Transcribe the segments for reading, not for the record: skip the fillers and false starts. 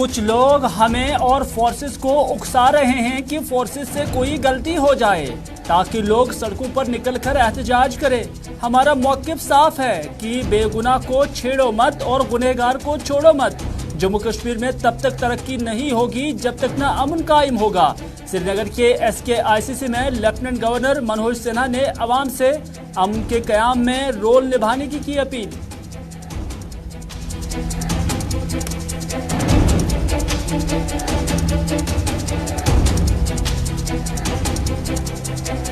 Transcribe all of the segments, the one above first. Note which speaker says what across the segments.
Speaker 1: कुछ लोग हमें और फोर्सेस को उकसा रहे हैं कि फोर्सेस से कोई गलती हो जाए ताकि लोग सड़कों पर निकलकर एहतजाज करें। हमारा मौक़िफ़ साफ है कि बेगुनाह को छेड़ो मत और गुनहगार को छोड़ो मत। जम्मू कश्मीर में तब तक तरक्की नहीं होगी जब तक न अमन कायम होगा। श्रीनगर के SKICC में लेफ्टिनेंट गवर्नर मनोज सिन्हा ने अवाम से अमन के क़याम में रोल निभाने की अपील।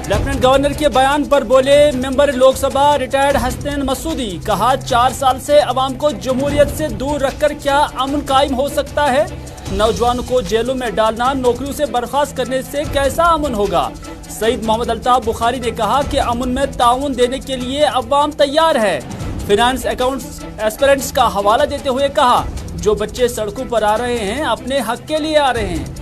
Speaker 1: लेफ्टिनेंट गवर्नर के बयान पर बोले मेंबर लोकसभा रिटायर्ड हसनैन मसूदी। कहा 4 साल से अवाम को जमहूरियत से दूर रखकर क्या अमन कायम हो सकता है। नौजवानों को जेलों में डालना, नौकरियों से बर्खास्त करने से कैसा अमन होगा। सईद मोहम्मद अल्ताफ बुखारी ने कहा कि अमन में ताउन देने के लिए अवाम तैयार है। फिनेंस अकाउंट्स एस्पिरेंट्स का हवाला देते हुए कहा जो बच्चे सड़कों पर आ रहे हैं अपने हक के लिए आ रहे हैं।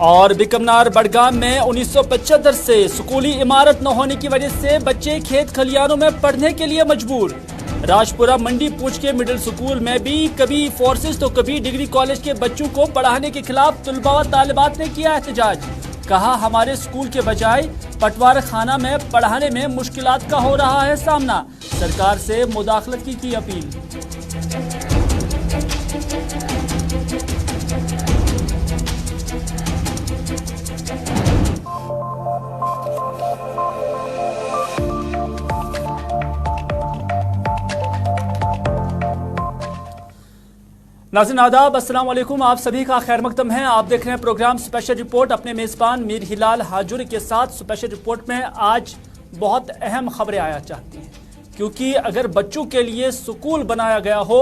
Speaker 1: और बिकमनार बडगाम में 1975 से स्कूली इमारत न होने की वजह से बच्चे खेत खलियानों में पढ़ने के लिए मजबूर। राजपुरा मंडी पूंछ के मिडिल स्कूल में भी कभी फोर्सेस तो कभी डिग्री कॉलेज के बच्चों को पढ़ाने के खिलाफ तुलबा व तालिबात ने किया एहतजाज। कहा हमारे स्कूल के बजाय पटवार खाना में पढ़ाने में मुश्किलात का हो रहा है सामना। सरकार से मुदाखलत की अपील। नाज़रीन आदाब, अस्सलाम वालेकुम। आप सभी का खैर मकदम है। आप देख रहे हैं प्रोग्राम स्पेशल रिपोर्ट अपने मेज़बान मीर हिलाल हाजुरी के साथ। स्पेशल रिपोर्ट में आज बहुत अहम खबरें आया चाहती हैं, क्योंकि अगर बच्चों के लिए स्कूल बनाया गया हो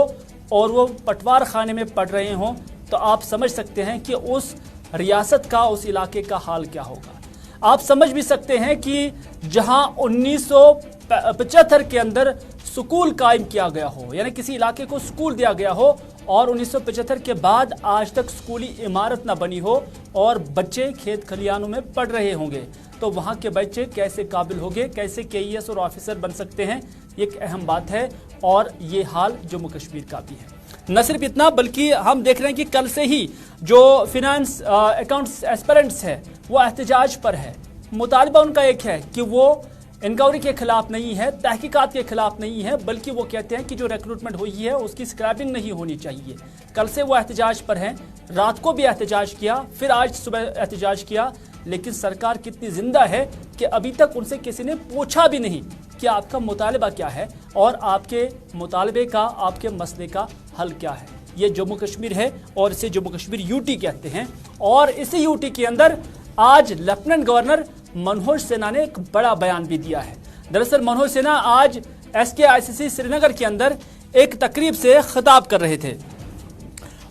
Speaker 1: और वो पटवार खाने में पढ़ रहे हों तो आप समझ सकते हैं कि उस रियासत का, उस इलाके का हाल क्या होगा। आप समझ भी सकते हैं कि जहां 1975 के अंदर स्कूल कायम किया गया हो, यानी किसी इलाके को स्कूल दिया गया हो और 1975 के बाद आज तक स्कूली इमारत ना बनी हो और बच्चे खेत खलियानों में पढ़ रहे होंगे, तो वहाँ के बच्चे कैसे काबिल होंगे, कैसे KES और ऑफिसर बन सकते हैं, ये एक अहम बात है। और ये हाल जम्मू कश्मीर का भी है। न सिर्फ इतना, बल्कि हम देख रहे हैं कि कल से ही जो फिनेंस अकाउंट्स एस्पिरेंट्स है वो एहतजाज पर है। मुतालबा उनका एक है कि वो इंक्वायरी के खिलाफ नहीं है, तहकीकात के खिलाफ नहीं है, बल्कि वो कहते हैं कि जो रिक्रूटमेंट हुई है उसकी स्क्रैपिंग नहीं होनी चाहिए। कल से वो एहतजाज पर हैं, रात को भी एहतजाज किया, फिर आज सुबह एहतजाज किया, लेकिन सरकार कितनी जिंदा है कि अभी तक उनसे किसी ने पूछा भी नहीं कि आपका मुतालबा क्या है और आपके मुतालबे का, आपके मसले का हल क्या है। ये जम्मू कश्मीर है और इसे जम्मू कश्मीर UT कहते हैं। और इसी UT के अंदर आज लेफ्टिनेंट गवर्नर मनोज सिन्हा ने एक बड़ा बयान भी दिया है। दरअसल मनोज सिन्हा आज SKICC श्रीनगर के अंदर एक तकरीब से खिताब कर रहे थे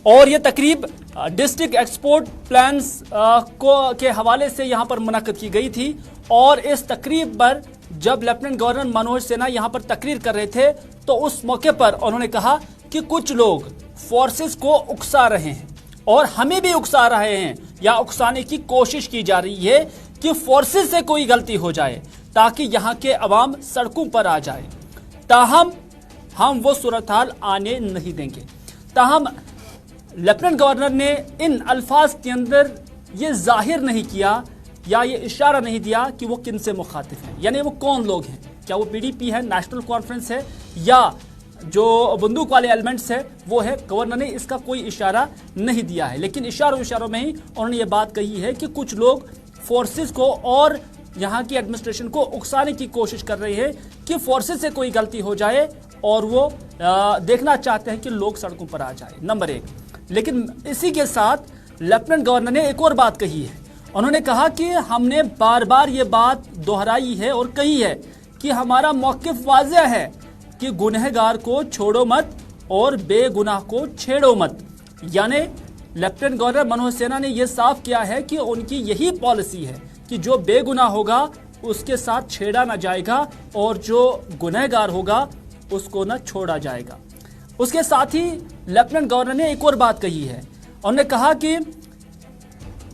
Speaker 1: और ये तकरीब डिस्ट्रिक्ट एक्सपोर्ट प्लान्स के हवाले से यहाँ पर मुनक्किद की गई थी। और इस तकरीब पर जब लेफ्टिनेंट गवर्नर मनोज सिन्हा यहाँ पर तकरीर कर रहे थे तो उस मौके पर उन्होंने कहा कि कुछ लोग फोर्सेस को उकसा रहे हैं और हमें भी उकसा रहे हैं या उकसाने की कोशिश की जा रही है कि फोर्सेस से कोई गलती हो जाए ताकि यहाँ के अवाम सड़कों पर आ जाए। ताहम हम वो सूरत हाल आने नहीं देंगे। ताहम लेफ्टिनेंट गवर्नर ने इन अल्फाज के अंदर ये जाहिर नहीं किया या ये इशारा नहीं दिया कि वो किन से मुखातिब हैं, यानी वो कौन लोग हैं। क्या वो PDP है, नेशनल कॉन्फ्रेंस है, या जो बंदूक वाले एलिमेंट्स है वो है। गवर्नर ने इसका कोई इशारा नहीं दिया है, लेकिन इशारों में ही उन्होंने ये बात कही है कि कुछ लोग फोर्सेस को और यहाँ की एडमिनिस्ट्रेशन को उकसाने की कोशिश कर रहे हैं कि फोर्सेस से कोई गलती हो जाए और वो देखना चाहते हैं कि लोग सड़कों पर आ जाए, नंबर 1। लेकिन इसी के साथ लेफ्टिनेंट गवर्नर ने एक और बात कही है। उन्होंने कहा कि हमने बार बार ये बात दोहराई है और कही है कि हमारा मौक़िफ़ वाज़ेह है कि गुनहगार को छोड़ो मत और बेगुनाह को छेड़ो मत। यानी लेफ्टिनेंट गवर्नर मनोज सिन्हा ने यह साफ किया है कि उनकी यही पॉलिसी है कि जो बेगुनाह होगा उसके साथ छेड़ा ना जाएगा और जो गुनहगार होगा उसको ना छोड़ा जाएगा। उसके साथ ही लेफ्टिनेंट गवर्नर ने एक और बात कही है। उन्होंने कहा कि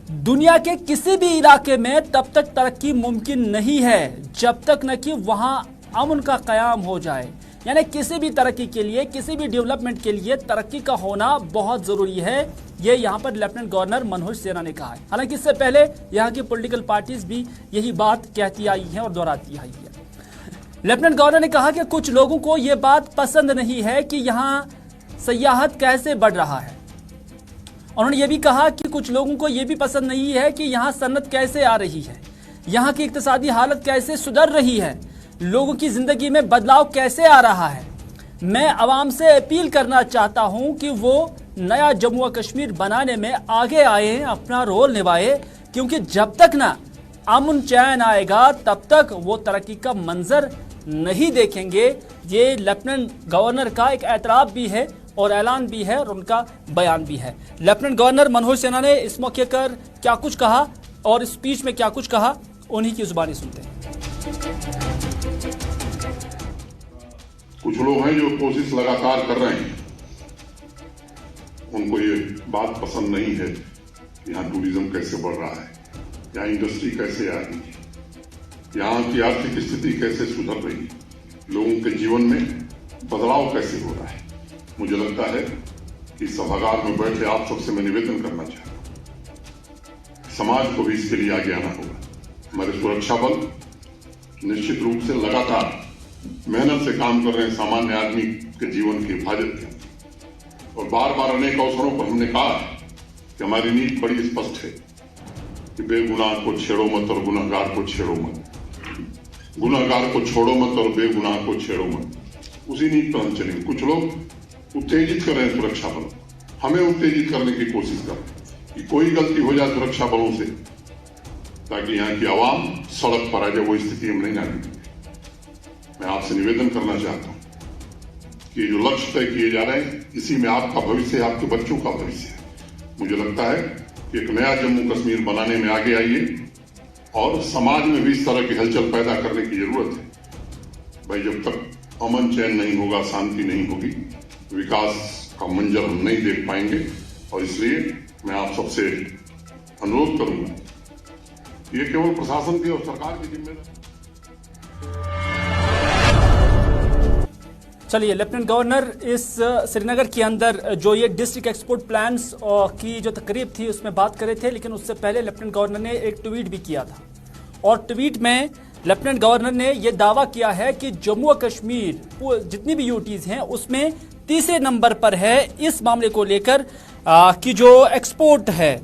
Speaker 1: दुनिया के किसी भी इलाके में तब तक तरक्की मुमकिन नहीं है जब तक न कि वहां अमन का कयाम हो जाए। यानी किसी भी तरक्की के लिए, किसी भी डेवलपमेंट के लिए तरक्की का होना बहुत जरूरी है। ये यहाँ पर लेफ्टिनेंट गवर्नर मनोज सिन्हा ने कहा है। हालांकि इससे पहले यहाँ की पॉलिटिकल पार्टीज भी यही बात कहती आई है और दोहराती आई है। लेफ्टिनेंट गवर्नर ने कहा कि कुछ लोगों को ये बात पसंद नहीं है कि यहाँ सयाहत कैसे बढ़ रहा है। उन्होंने ये भी कहा कि कुछ लोगों को ये भी पसंद नहीं है कि यहाँ सन्नत कैसे आ रही है, यहाँ की इक्तिसादी हालत कैसे सुधर रही है, लोगों की जिंदगी में बदलाव कैसे आ रहा है। मैं आवाम से अपील करना चाहता हूं कि वो नया जम्मू और कश्मीर बनाने में आगे आए, अपना रोल निभाए, क्योंकि जब तक ना अमन चैन आएगा तब तक वो तरक्की का मंजर नहीं देखेंगे। ये लेफ्टिनेंट गवर्नर का एक एतराफ भी है और ऐलान भी है और उनका बयान भी है। लेफ्टिनेंट गवर्नर मनोज सिन्हा ने इस मौके पर क्या कुछ कहा और इस स्पीच में क्या कुछ कहा, उन्हीं की जुबानी सुनते हैं।
Speaker 2: कुछ लोग हैं जो कोशिश लगातार कर रहे हैं, उनको ये बात पसंद नहीं है कि यहाँ टूरिज्म कैसे बढ़ रहा है, यहाँ इंडस्ट्री कैसे आ रही है, यहाँ की आर्थिक स्थिति कैसे सुधर रही है, लोगों के जीवन में बदलाव कैसे हो रहा है। मुझे लगता है कि सभागार में बैठे आप सबसे मैं निवेदन करना चाहता हूँ, समाज को भी इसके लिए आगे आना होगा। हमारे सुरक्षा बल निश्चित रूप से लगातार मेहनत से काम कर रहे हैं सामान्य आदमी के जीवन की हिफाजत के, और बार बार अनेक अवसरों पर हमने कहा कि हमारी नीति बड़ी स्पष्ट है कि बेगुनाह को छेड़ो मत और गुनहगार को छेड़ो मत, गुनहगार को छोड़ो मत और बेगुनाह को छेड़ो मत। उसी नीति पर हम चलेंगे। कुछ लोग उत्तेजित कर रहे हैं सुरक्षा बलों, हमें उत्तेजित करने की कोशिश कर रहे हैं कि कोई गलती हो जाए सुरक्षा बलों से, ताकि यहाँ की आवाम सड़क पर आ जाए। वो स्थिति हम नहीं आने देंगे। मैं आपसे निवेदन करना चाहता हूं कि जो लक्ष्य तय किए जा रहे हैं, इसी में आपका भविष्य, आपके बच्चों का भविष्य है। मुझे लगता है कि एक नया जम्मू कश्मीर बनाने में आगे आइए और समाज में भी इस तरह की हलचल पैदा करने की जरूरत है। भाई, जब तक अमन चैन नहीं होगा, शांति नहीं होगी, विकास का मंजर हम नहीं देख पाएंगे। और इसलिए मैं आप सबसे अनुरोध करूंगा, ये केवल प्रशासन की और सरकार की जिम्मेदारी।
Speaker 1: चलिए, लेफ्टिनेंट गवर्नर इस श्रीनगर के अंदर जो ये डिस्ट्रिक्ट एक्सपोर्ट प्लान्स की जो तकरीब थी उसमें बात कर रहे थे, लेकिन उससे पहले लेफ्टिनेंट गवर्नर ने एक ट्वीट भी किया था और ट्वीट में लेफ्टिनेंट गवर्नर ने यह दावा किया है कि जम्मू और कश्मीर जितनी भी यूटीज हैं उसमें तीसरे नंबर पर है इस मामले को लेकर कि जो एक्सपोर्ट है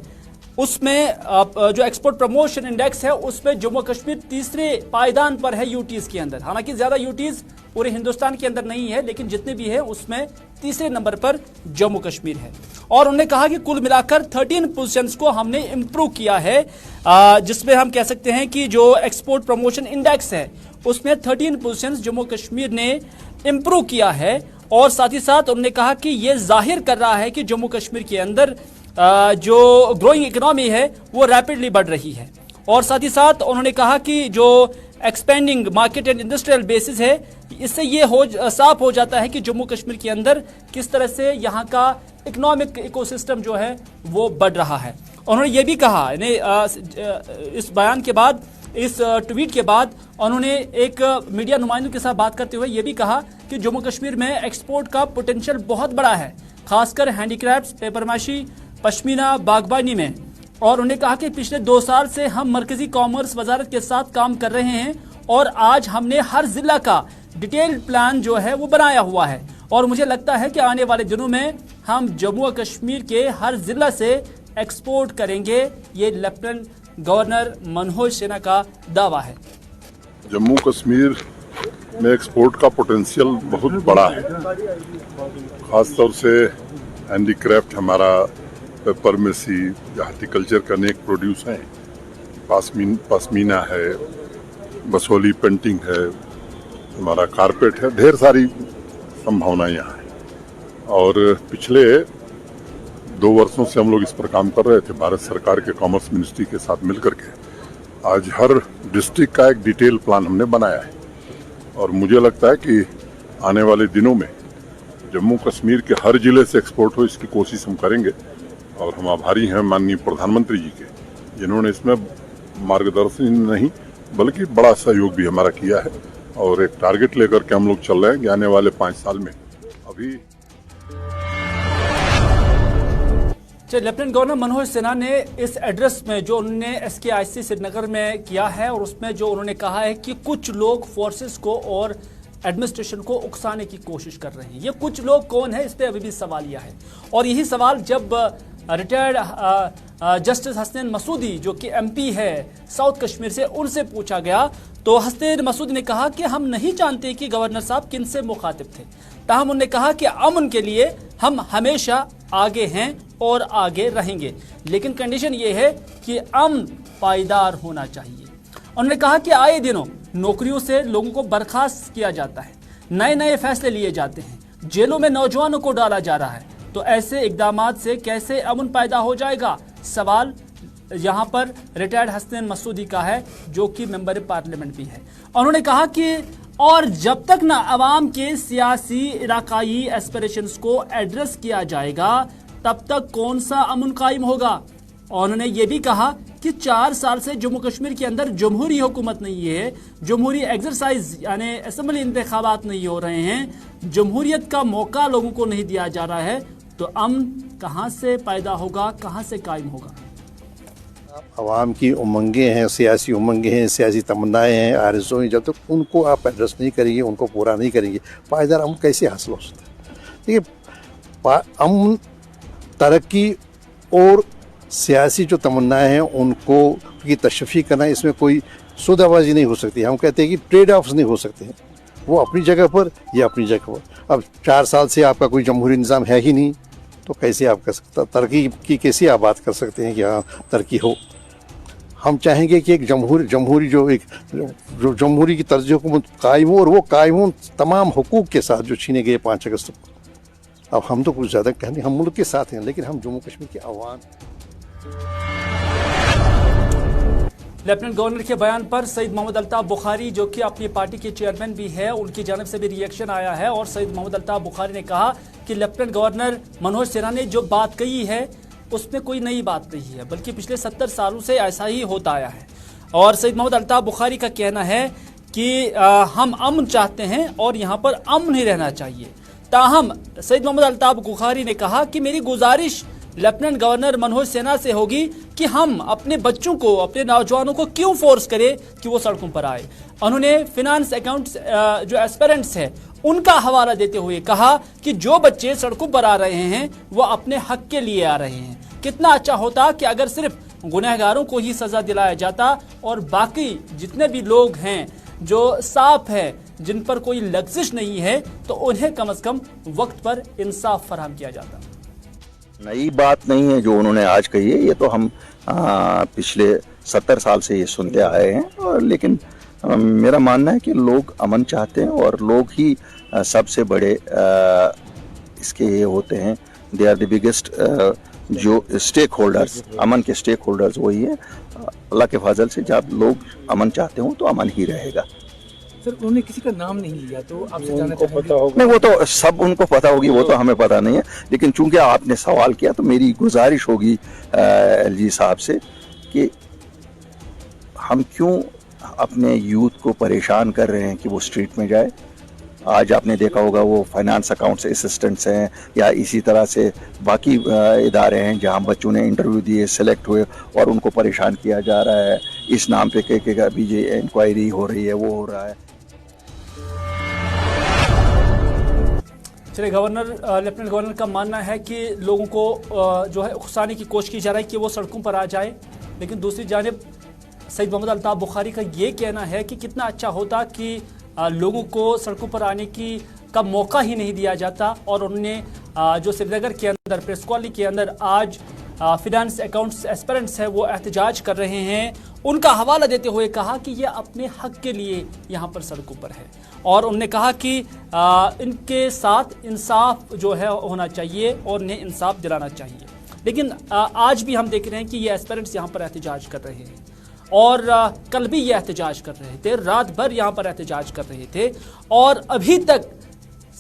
Speaker 1: उसमें जो एक्सपोर्ट प्रमोशन इंडेक्स है उसमें जम्मू कश्मीर तीसरे पायदान पर है यूटीज के अंदर। हालांकि ज्यादा यूटीज पूरे हिंदुस्तान के अंदर नहीं है, लेकिन जितने भी है उसमें तीसरे नंबर पर जम्मू कश्मीर है। और उन्होंने कहा कि कुल मिलाकर 13 पोजीशंस को हमने इंप्रूव किया है, जिसमें हम कह सकते हैं कि जो एक्सपोर्ट प्रमोशन इंडेक्स है उसमें 13 पोजीशंस जम्मू कश्मीर ने इंप्रूव किया है। और साथ ही साथ उन्होंने कहा कि यह जाहिर कर रहा है कि जम्मू कश्मीर के अंदर जो ग्रोइंग इकोनॉमी है वो रैपिडली बढ़ रही है। और साथ ही साथ उन्होंने कहा कि जो expanding market and industrial basis है, इससे ये साफ हो जाता है कि जम्मू कश्मीर के अंदर किस तरह से यहाँ का इकोनॉमिक इकोसिस्टम जो है वो बढ़ रहा है। उन्होंने ये भी कहा, इस बयान के बाद, इस ट्वीट के बाद उन्होंने एक मीडिया नुमाइंदों के साथ बात करते हुए ये भी कहा कि जम्मू कश्मीर में एक्सपोर्ट का पोटेंशियल बहुत बड़ा है, खासकर हैंडीक्राफ्ट्स, पेपरमाशी, पश्मीना, बागबानी में। और उन्होंने कहा कि पिछले 2 साल से हम मरकजी कॉमर्स वजारत के साथ काम कर रहे हैं और आज हमने हर जिला का डिटेल्ड प्लान जो है वो बनाया हुआ है और मुझे लगता है कि आने वाले दिनों में हम जम्मू और कश्मीर के हर जिला से एक्सपोर्ट करेंगे। ये लेफ्टिनेंट गवर्नर मनोज सिन्हा का दावा है।
Speaker 3: जम्मू कश्मीर में एक्सपोर्ट का पोटेंशियल बहुत बड़ा है, खासतौर से हैंडीक्राफ्ट, हमारा पेपर मेसी, हार्टिकल्चर का अनेक प्रोड्यूस हैं, पश्मीना है, बसोली पेंटिंग है, हमारा कारपेट है, ढेर सारी संभावनाएं यहाँ हैं। और पिछले 2 वर्षों से हम लोग इस पर काम कर रहे थे भारत सरकार के कॉमर्स मिनिस्ट्री के साथ मिलकर के। आज हर डिस्ट्रिक्ट का एक डिटेल प्लान हमने बनाया है और मुझे लगता है कि आने वाले दिनों में जम्मू कश्मीर के हर जिले से एक्सपोर्ट हो, इसकी कोशिश हम करेंगे। और हम आभारी हैं माननीय प्रधानमंत्री जी के जिन्होंने इसमें मार्गदर्शन नहीं बल्कि बड़ा सहयोग भी हमारा किया है और एक टारगेट लेकर के हम लोग चल रहे हैं कि आने वाले 5 साल में अभी।
Speaker 1: लेफ्टिनेंट गवर्नर मनोज सिन्हा ने इस एड्रेस में जो उन्होंने SKIC श्रीनगर में किया है और उसमें जो उन्होंने कहा है कि कुछ लोग फोर्सेस को और एडमिनिस्ट्रेशन को उकसाने की कोशिश कर रहे हैं। ये कुछ लोग कौन है, इस पे अभी भी सवालिया है। और यही सवाल जब रिटायर्ड जस्टिस हसनैन मसूदी जो कि MP है साउथ कश्मीर से, उनसे पूछा गया तो हसनैन मसूदी ने कहा कि हम नहीं जानते कि गवर्नर साहब किन से मुखातिब थे। ताहम उन्होंने कहा कि अमन के लिए हम हमेशा आगे हैं और आगे रहेंगे, लेकिन कंडीशन ये है कि अमन पायदार होना चाहिए। उन्होंने कहा कि आए दिनों नौकरियों से लोगों को बर्खास्त किया जाता है, नए नए फैसले लिए जाते हैं, जेलों में नौजवानों को डाला जा रहा है, तो ऐसे इकदामात से कैसे अमन पैदा हो जाएगा? सवाल यहाँ पर रिटायर्ड हसनैन मसूदी का है जो कि मेंबर पार्लियामेंट भी है। उन्होंने कहा कि और जब तक ना अवाम के सियासी इलाकाई एस्पिरेशंस को एड्रेस किया जाएगा तब तक कौन सा अमन कायम होगा। और उन्होंने ये भी कहा कि 4 साल से जम्मू कश्मीर के अंदर जमहूरी हुकूमत नहीं है, जमहूरी एक्सरसाइज यानी असेंबली इंतखाबात नहीं हो रहे हैं, जमहूरियत का मौका लोगों को नहीं दिया जा रहा है, तो अमन कहाँ से पैदा होगा, कहाँ से कायम होगा?
Speaker 4: आवाम की उमंगें हैं, सियासी उमंगें हैं, सियासी तमन्नाएं हैं, आरज़ू हैं, जब तक उनको आप एड्रेस नहीं करेंगे, उनको पूरा नहीं करेंगे, पायदार अमन कैसे हासिल हो सकता है? देखिए, अमन, तरक्की और सियासी जो तमन्नाएं हैं उनको की तशफ़ी करना, इसमें कोई सौदाबाजी नहीं हो सकती। हम कहते हैं कि ट्रेड ऑफ्स नहीं हो सकते हैं, वो अपनी जगह पर, ये अपनी जगह पर। अब 4 साल से आपका कोई जमहूरी निज़ाम है ही नहीं, तो कैसे आप कर सकते, तरक्की की कैसे आप बात कर सकते हैं कि हाँ तरक्की हो? हम चाहेंगे कि एक जमहूरी जो जमहूरी की तर्ज हुकूमत कायम हो, और वो कायम हो तमाम हुकूक के साथ जो छीने गए 5 अगस्त को। अब हम तो कुछ ज़्यादा कहने, हम मुल्क के साथ हैं, लेकिन हम जम्मू कश्मीर के अवाम।
Speaker 1: लेफ्टिनेंट गवर्नर के बयान पर सईद मोहम्मद अल्ताफ बुखारी जो कि अपनी पार्टी के चेयरमैन भी है, उनकी जानिब से भी रिएक्शन आया है। और सईद मोहम्मद अल्ताफ बुखारी ने कहा कि लेफ्टिनेंट गवर्नर मनोज सिन्हा ने जो बात कही है उसमें कोई नई बात नहीं है, बल्कि पिछले 70 सालों से ऐसा ही होता आया है। और सईद मोहम्मद अल्ताफ बुखारी का कहना है कि हम अमन चाहते हैं और यहाँ पर अमन ही रहना चाहिए। ताहम सईद मोहम्मद अल्ताफ बुखारी ने कहा कि मेरी गुजारिश लेफ्टिनेंट गवर्नर मनोज सिन्हा से होगी कि हम अपने बच्चों को, अपने नौजवानों को क्यों फोर्स करें कि वो सड़कों पर आए। उन्होंने फिनांस अकाउंट्स जो एस्पिरेंट्स है उनका हवाला देते हुए कहा कि जो बच्चे सड़कों पर आ रहे हैं वो अपने हक के लिए आ रहे हैं। कितना अच्छा होता कि अगर सिर्फ गुनहगारों को ही सजा दिलाया जाता और बाकी जितने भी लोग हैं जो साफ है, जिन पर कोई लग्जिश नहीं है, तो उन्हें कम से कम वक्त पर इंसाफ फराहम किया जाता।
Speaker 5: नई बात नहीं है जो उन्होंने आज कही है, ये तो हम पिछले 70 साल से ये सुनते आए हैं। और लेकिन मेरा मानना है कि लोग अमन चाहते हैं और लोग ही सबसे बड़े इसके ये होते हैं, दे आर द बिगेस्ट जो स्टेक होल्डर्स, अमन के स्टेक होल्डर्स वही है। अल्लाह के फजल से जब लोग अमन चाहते हो तो अमन ही रहेगा।
Speaker 6: सर, उन्होंने किसी का नाम नहीं लिया, तो आपसे जानना चाहेंगे।
Speaker 5: नहीं, वो तो सब उनको पता होगी, वो तो हमें पता नहीं है। लेकिन चूंकि आपने सवाल किया तो मेरी गुजारिश होगी LG साहब से कि हम क्यों अपने यूथ को परेशान कर रहे हैं कि वो स्ट्रीट में जाए। आज आपने देखा होगा वो फाइनेंस अकाउंट्स असिस्टेंट्स हैं या इसी तरह से बाकी इदारे हैं जहां बच्चों ने इंटरव्यू दिए, सेलेक्ट हुए और उनको परेशान किया जा रहा है इस नाम पे कि अभी ये इंक्वायरी हो रही है, वो हो रहा है।
Speaker 1: चलिए, लेफ्टिनेंट गवर्नर का मानना है कि लोगों को जो है उकसाने की कोशिश की जा रही है कि वो सड़कों पर आ जाए, लेकिन दूसरी जानिब सईद मोहम्मद अल्ताफ बुखारी का ये कहना है कि कितना अच्छा होता कि लोगों को सड़कों पर आने का मौका ही नहीं दिया जाता। और उन्होंने जो श्रीनगर के अंदर प्रेस कॉलोनी के अंदर आज फिनांस अकाउंट्स एस्पिरेंट्स है वो एहतजाज कर रहे हैं, उनका हवाला देते हुए कहा कि ये अपने हक के लिए यहाँ पर सड़कों पर है। और उन्होंने कहा कि इनके साथ इंसाफ जो है होना चाहिए और उन्हें इंसाफ दिलाना चाहिए। लेकिन आज भी हम देख रहे हैं कि ये एस्पिरेंट्स यहाँ पर एहतजाज कर रहे हैं और कल भी ये एहतजाज कर रहे थे, रात भर यहाँ पर एहतजाज कर रहे थे और अभी तक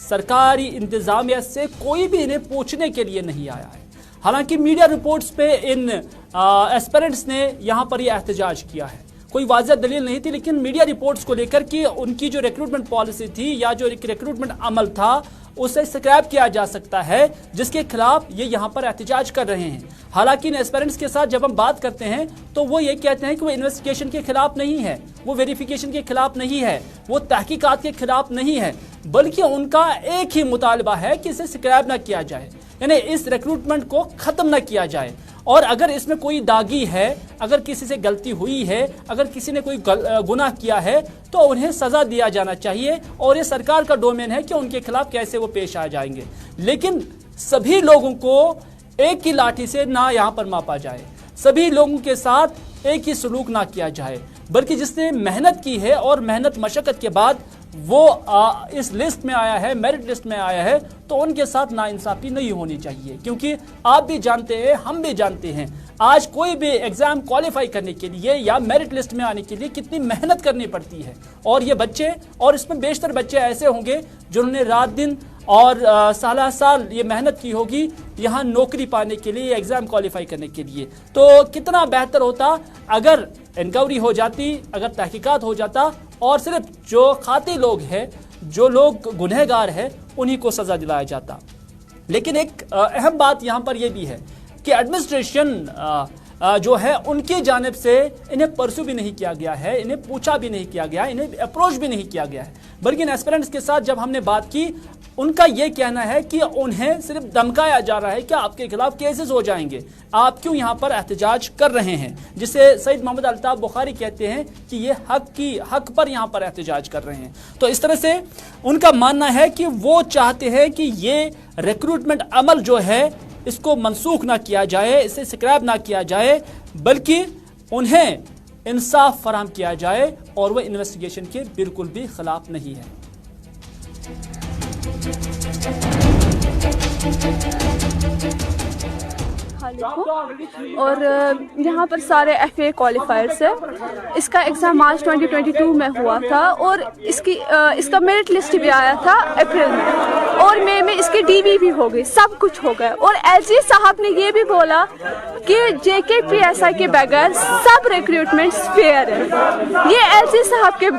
Speaker 1: सरकारी इंतजामिया से कोई भी इन्हें पूछने के लिए नहीं आया है। हालांकि मीडिया रिपोर्ट्स पे इन एस्पिरेंट्स ने यहाँ पर यह एहतजाज किया है। कोई वाज़ह दलील नहीं थी, लेकिन मीडिया रिपोर्ट्स को लेकर कि उनकी जो रिक्रूटमेंट पॉलिसी थी या जो रिक्रूटमेंट अमल था उसे स्क्रैप किया जा सकता है, जिसके खिलाफ ये यहाँ पर एहतजाज कर रहे हैं। हालांकि इन एस्पिरेंट्स के साथ जब हम बात करते हैं तो वो ये कहते हैं कि वो इन्वेस्टिगेशन के खिलाफ नहीं है, वो वेरिफिकेशन के खिलाफ नहीं है, वो तहकीकात के खिलाफ नहीं है, बल्कि उनका एक ही मुतालबा है कि इसे स्क्रैप ना किया जाए, यानी इस रिक्रूटमेंट को खत्म ना किया जाए। और अगर इसमें कोई दागी है, अगर किसी से गलती हुई है, अगर किसी ने कोई गुनाह किया है तो उन्हें सजा दिया जाना चाहिए और ये सरकार का डोमेन है कि उनके खिलाफ कैसे वो पेश आ जाएंगे। लेकिन सभी लोगों को एक ही लाठी से ना यहाँ पर मापा जाए, सभी लोगों के साथ एक ही सलूक ना किया जाए, बल्कि जिसने मेहनत की है और मेहनत मशक्कत के बाद वो इस लिस्ट में आया है, मेरिट लिस्ट में आया है, तो उनके साथ नाइंसाफी नहीं होनी चाहिए। क्योंकि आप भी जानते हैं, हम भी जानते हैं, आज कोई भी एग्जाम क्वालिफाई करने के लिए या मेरिट लिस्ट में आने के लिए कितनी मेहनत करनी पड़ती है। और ये बच्चे, और इसमें बेशतर बच्चे ऐसे होंगे जिन्होंने रात दिन और साल ये मेहनत की होगी यहाँ नौकरी पाने के लिए, एग्जाम क्वालिफाई करने के लिए। तो कितना बेहतर होता अगर इंक्वायरी हो जाती, अगर तहकीकात हो जाता और सिर्फ जो खाती लोग हैं, जो लोग गुनहगार हैं, उन्हीं को सजा दिलाया जाता। लेकिन एक अहम बात यहाँ पर यह भी है कि एडमिनिस्ट्रेशन जो है उनकी जानिब से इन्हें परसू भी नहीं किया गया है, इन्हें पूछा भी नहीं किया गया है, इन्हें अप्रोच भी नहीं किया गया है। बल्कि इन एस्पिरेंट्स के साथ जब हमने बात की, उनका यह कहना है कि उन्हें सिर्फ धमकाया जा रहा है कि आपके खिलाफ केसेस हो जाएंगे, आप क्यों यहाँ पर एहतजाज कर रहे हैं, जिसे सईद मोहम्मद अल्ताफ बुखारी कहते हैं कि ये हक पर यहाँ पर एहतजाज कर रहे हैं। तो इस तरह से उनका मानना है कि वो चाहते हैं कि ये रिक्रूटमेंट अमल जो है इसको मनसूख ना किया जाए, इसे स्क्रैप ना किया जाए, बल्कि उन्हें इंसाफ फराहम किया जाए और वह इन्वेस्टिगेशन के बिल्कुल भी खिलाफ नहीं है।
Speaker 7: और यहाँ पर सारे FA क्वालिफायर्स है। इसका एग्ज़ाम मार्च 2022 में हुआ था और इसका मेरिट लिस्ट भी आया था अप्रैल में, और मई में इसकी DB भी हो गई, सब कुछ हो गया। और LG साहब ने ये भी बोला कि JKPSI के बगैर सब रिक्रूटमेंट्स फेयर है। ये LG साहब के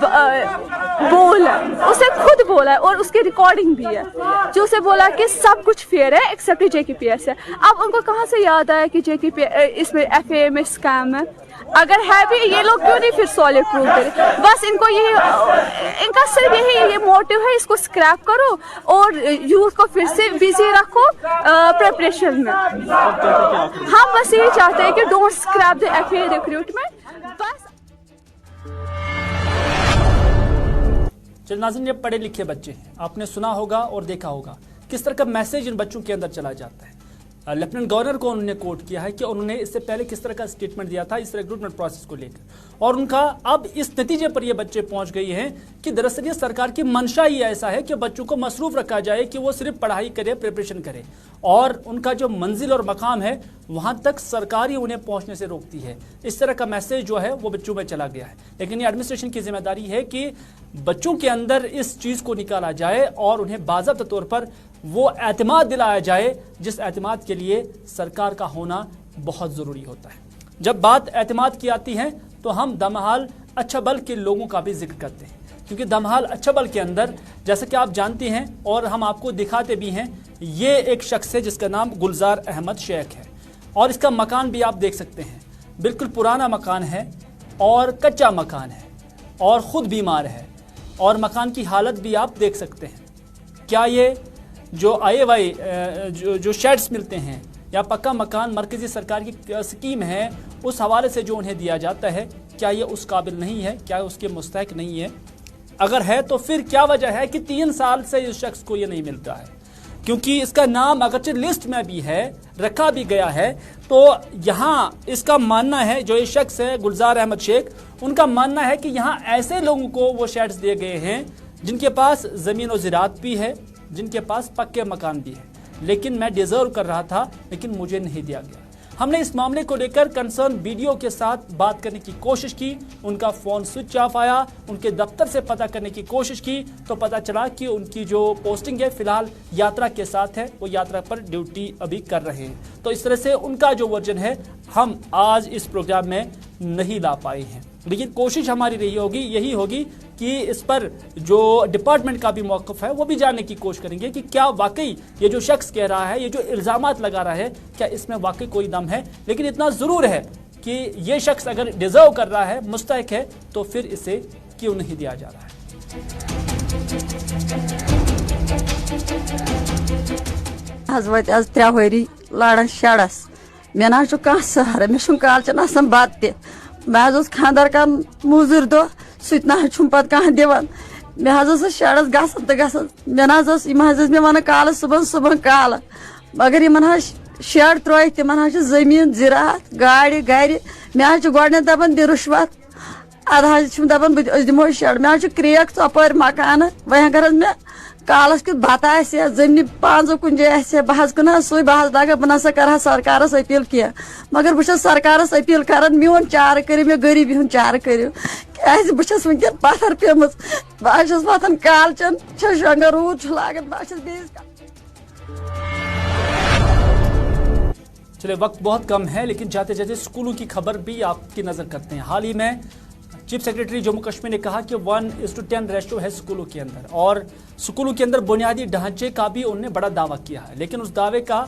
Speaker 7: बोल है, उसे खुद बोला है और उसकी रिकॉर्डिंग भी है, जो उसे बोला कि सब कुछ फेयर है एक्सेप्ट JKPSI। अब उनको कहाँ से याद आया कि इसमें FA में स्कैम है? अगर है भी, ये लोग क्यों नहीं फिर सॉलिड प्रूफ करें? बस इनको इनका सिर्फ ये मोटिव है, इसको स्क्रैप करो और यूथ को फिर से बिजी रखो प्रिपरेशन में। हम बस यही चाहते हैं कि don't scrap the FA recruitment. बस
Speaker 1: चलिए नाज़रीन, ये पढ़े लिखे बच्चे हैं, आपने सुना होगा और देखा होगा किस तरह का मैसेज इन बच्चों के अंदर चला जाता है। लेफ्टिनेंट गवर्नर को उन्होंने कोट किया है कि उन्होंने इससे पहले किस तरह का स्टेटमेंट दिया था इस रिक्रूटमेंट प्रोसेस को लेकर, और उनका अब इस नतीजे पर ये बच्चे पहुंच गए हैं कि दरअसल ये सरकार की मंशा ही ऐसा है कि बच्चों को मसरूफ रखा जाए कि वो सिर्फ पढ़ाई करे, प्रिपरेशन करे, और उनका जो मंजिल और मकाम है वहां तक सरकार ही उन्हें पहुंचने से रोकती है। इस तरह का मैसेज जो है वो बच्चों में चला गया है। लेकिन ये एडमिनिस्ट्रेशन की जिम्मेदारी है कि बच्चों के अंदर इस चीज को निकाला जाए और उन्हें बाज़ाब्ता तौर पर वो एतमाद दिलाया जाए जिस एतमाद के लिए सरकार का होना बहुत ज़रूरी होता है। जब बात एतमाद की आती है तो हम दमहाल अच्छाबल के लोगों का भी जिक्र करते हैं, क्योंकि दमहाल अच्छाबल के अंदर जैसे कि आप जानते हैं और हम आपको दिखाते भी हैं, ये एक शख्स है जिसका नाम गुलजार अहमद शेख है, और इसका मकान भी आप देख सकते हैं, बिल्कुल पुराना मकान है और कच्चा मकान है और ख़ुद बीमार है, और मकान की हालत भी आप देख सकते हैं। क्या ये जो IAY जो शेड्स मिलते हैं या पक्का मकान मरकज़ी सरकार की स्कीम है उस हवाले से जो उन्हें दिया जाता है, क्या ये उस काबिल नहीं है, क्या उसके मुस्तहक नहीं है? अगर है तो फिर क्या वजह है कि 3 साल से इस शख्स को ये नहीं मिलता है? क्योंकि इसका नाम अगरचे लिस्ट में भी है, रखा भी गया है, तो यहाँ इसका मानना है, जो ये शख्स है गुलजार अहमद शेख, उनका मानना है कि यहाँ ऐसे लोगों को वो शेड्स दिए गए हैं जिनके पास ज़मीन और ज़राअत भी है, जिनके पास पक्के मकान भी है, लेकिन मैं डिज़र्व कर रहा था लेकिन मुझे नहीं दिया गया। हमने इस मामले को लेकर कंसर्न बीडीओ के साथ बात करने की कोशिश की, उनका फोन स्विच ऑफ आया। उनके दफ्तर से पता करने की कोशिश की तो पता चला कि उनकी जो पोस्टिंग है फिलहाल यात्रा के साथ है, वो यात्रा पर ड्यूटी अभी कर रहे हैं। तो इस तरह से उनका जो वर्जन है हम आज इस प्रोग्राम में नहीं ला पाए हैं, लेकिन कोशिश हमारी यही होगी कि इस पर जो डिपार्टमेंट का भी मौक़िफ़ है वो भी जानने की कोशिश करेंगे कि क्या वाकई ये जो शख्स कह रहा है, ये जो इल्ज़ामात लगा रहा है, क्या इसमें वाकई कोई दम है। लेकिन इतना ज़रूर है कि ये शख्स अगर डिज़र्व कर रहा है, मुस्तहिक है, तो फिर इसे क्यों नहीं दिया जा रहा है।
Speaker 8: आज 3 वरी लाड़न शड़स मे ना कह सहर मे कालचन बत तह खानदार कर मूजूर दो सह पे कह दिवान मे शड़स गसन तो गसन मे वन काल सुबह काल मगर इन शेड त्रो तिमन जमीन ज़रात गाड़ गर मे गोड दपान दि रुश्वत अद दपान दिमो शेड मे क्रेक चपर मकान वह अगर मे कालस कि बत जमीन 5 कुन जाए बह कुन सु बह लगा बह ना कर सरकारस अपील कह मगर बह सरकारस अपील कर मोन चार कर मे गरीबी हूं चार कर बस वनकन पत्थर पेम बस वतन कालचन अगर रूद लागन बस
Speaker 1: चलिए, वक्त बहुत कम है, लेकिन जाते जाते स्कूलों की खबर भी आपकी नजर करते हैं। हाल ही में चीफ सेक्रेटरी जम्मू कश्मीर ने कहा कि 1:10 रेशो है स्कूलों के अंदर, और स्कूलों के अंदर बुनियादी ढांचे का भी उन्होंने बड़ा दावा किया है। लेकिन उस दावे का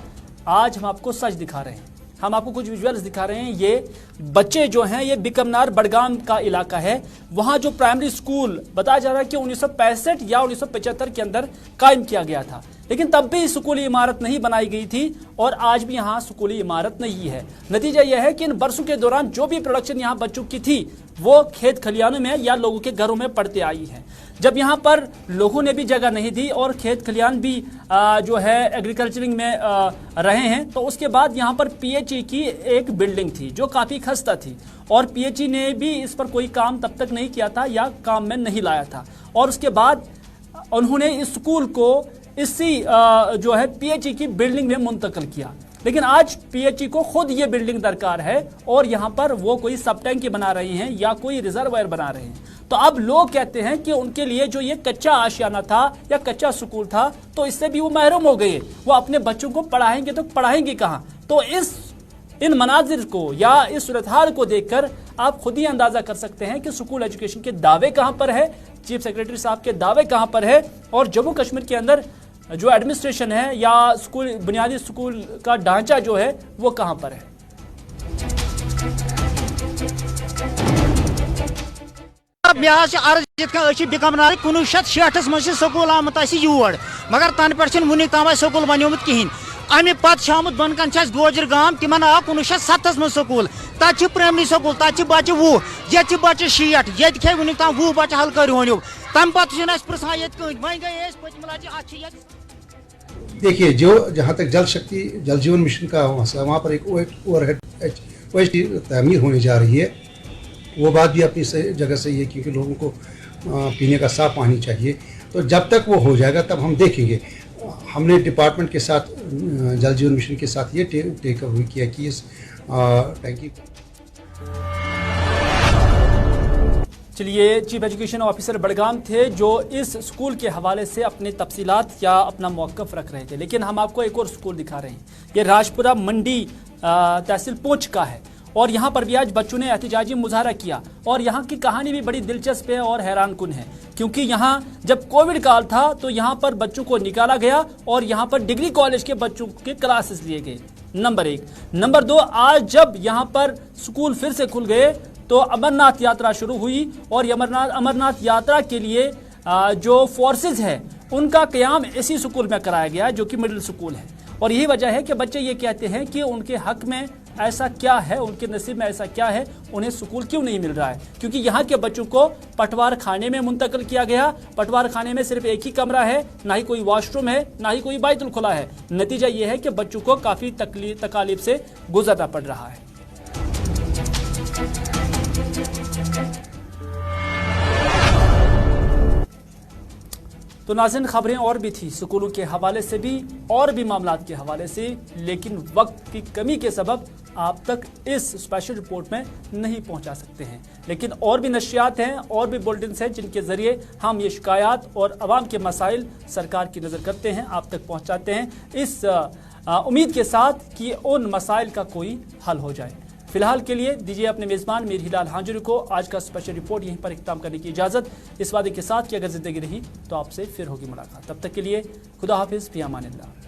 Speaker 1: आज हम आपको सच दिखा रहे हैं, हम आपको कुछ विजुअल्स दिखा रहे हैं। ये बच्चे जो हैं, ये बिकमनार बडगाम का इलाका है, वहाँ जो प्राइमरी स्कूल बताया जा रहा है कि 1965 या 1975 के अंदर कायम किया गया था, लेकिन तब भी स्कूली इमारत नहीं बनाई गई थी और आज भी यहाँ स्कूली इमारत नहीं है। नतीजा यह है कि इन बरसों के दौरान जो भी प्रोडक्शन यहाँ बच्चों की थी वो खेत खलिहानों में या लोगों के घरों में पड़ते आई है। जब यहाँ पर लोगों ने भी जगह नहीं दी और खेत खलिहान भी जो है एग्रीकल्चरिंग में रहे हैं, तो उसके बाद यहाँ पर पीएचई की एक बिल्डिंग थी जो काफ़ी खस्ता थी, और पीएचई ने भी इस पर कोई काम तब तक नहीं किया था या काम में नहीं लाया था, और उसके बाद उन्होंने इस स्कूल को इसी जो है पीएचई की बिल्डिंग में मुंतकिल किया। लेकिन आज पीएचई को खुद ये बिल्डिंग दरकार है और यहाँ पर वो कोई सब टैंकी बना रहे हैं या कोई रिजर्वायर बना रहे हैं। तो अब लोग कहते हैं कि उनके लिए जो ये कच्चा आशियाना था या कच्चा स्कूल था, तो इससे भी वो महरूम हो गए। वो अपने बच्चों को पढ़ाएंगे तो पढ़ाएंगे कहाँ? तो इन मनाजिर को या इस सूरत हाल को देखकर आप खुद ही अंदाजा कर सकते हैं कि स्कूल एजुकेशन के दावे कहां पर है, चीफ सेक्रेटरी साहब के दावे कहां पर है, और जम्मू कश्मीर के अंदर जो एडमिनिस्ट्रेशन है या स्कूल बुनियादी स्कूल का ढांचा जो है वो कहां पर है।
Speaker 9: अर्ज बिकमनार 1966 मज स्कूल आमुत यूर, मगर तन पे वुन तम स्कूल बनोमुत कहें। अमे पत आमुत बनकन गोजर गाम, तिमन आव 1970 मज स्कूल, तत प्राइमरी स्कूल, तत बच्चे 20, ये बच्चे 60, ये खे वुन तम 20 बच्चे हल करो। तम पे पृछान ये वह गए पचम।
Speaker 10: देखिए, जो जहाँ तक जल शक्ति जल जीवन मिशन का मसला, वहाँ पर एक ओएचटी तमीर होने जा रही है। वो बात भी अपनी जगह सही है, क्योंकि लोगों को पीने का साफ पानी चाहिए। तो जब तक वो हो जाएगा तब हम देखेंगे। हमने डिपार्टमेंट के साथ, जल जीवन मिशन के साथ ये टेक अवे किया कि इस टैंकी।
Speaker 1: चलिए, चीफ एजुकेशन ऑफिसर बडगाम थे जो इस स्कूल के हवाले से अपने तफसीलात या अपना मौक़िफ़ रख रहे थे। लेकिन हम आपको एक और स्कूल दिखा रहे हैं। ये राजपुरा मंडी तहसील पूंछ का है, और यहाँ पर भी आज बच्चों ने एहतजाजी मुजाहरा किया, और यहाँ की कहानी भी बड़ी दिलचस्प है और हैरान कुन है, क्योंकि यहाँ जब कोविड काल था तो यहाँ पर बच्चों को निकाला गया और यहाँ पर डिग्री कॉलेज के बच्चों के क्लासेस लिए गए। नंबर 1। नंबर 2, आज जब यहाँ पर स्कूल फिर से खुल गए तो अमरनाथ यात्रा शुरू हुई, और अमरनाथ यात्रा के लिए जो फोर्सेज है उनका क़याम इसी स्कूल में कराया गया जो कि मिडिल स्कूल है। और यही वजह है कि बच्चे ये कहते हैं कि उनके हक में ऐसा क्या है, उनके नसीब में ऐसा क्या है, उन्हें स्कूल क्यों नहीं मिल रहा है। क्योंकि यहाँ के बच्चों को पटवार खाने में मुंतकिल किया गया। पटवार खाने में सिर्फ एक ही कमरा है, ना ही कोई वॉशरूम है, ना ही कोई बैतुल खुला है। नतीजा ये है कि बच्चों को काफ़ी तकालीफ से गुजरना पड़ रहा है। तो नाज़रीन, खबरें और भी थी स्कूलों के हवाले से भी और भी मामलात के हवाले से, लेकिन वक्त की कमी के सबब आप तक इस स्पेशल रिपोर्ट में नहीं पहुंचा सकते हैं। लेकिन और भी नशियात हैं और भी बुलेटिन हैं जिनके जरिए हम ये शिकायत और आवाम के मसाइल सरकार की नज़र करते हैं, आप तक पहुंचाते हैं, इस उम्मीद के साथ कि उन मसाइल का कोई हल हो जाए। फिलहाल के लिए दीजिए अपने मेज़बान मीर हिलाल हाजुरी को आज का स्पेशल रिपोर्ट यहीं पर इख्तिताम करने की इजाज़त, इस वादे के साथ कि अगर ज़िंदगी रही तो आपसे फिर होगी मुलाकात। तब तक के लिए खुदा हाफिज़, फ़ी अमानिल्लाह।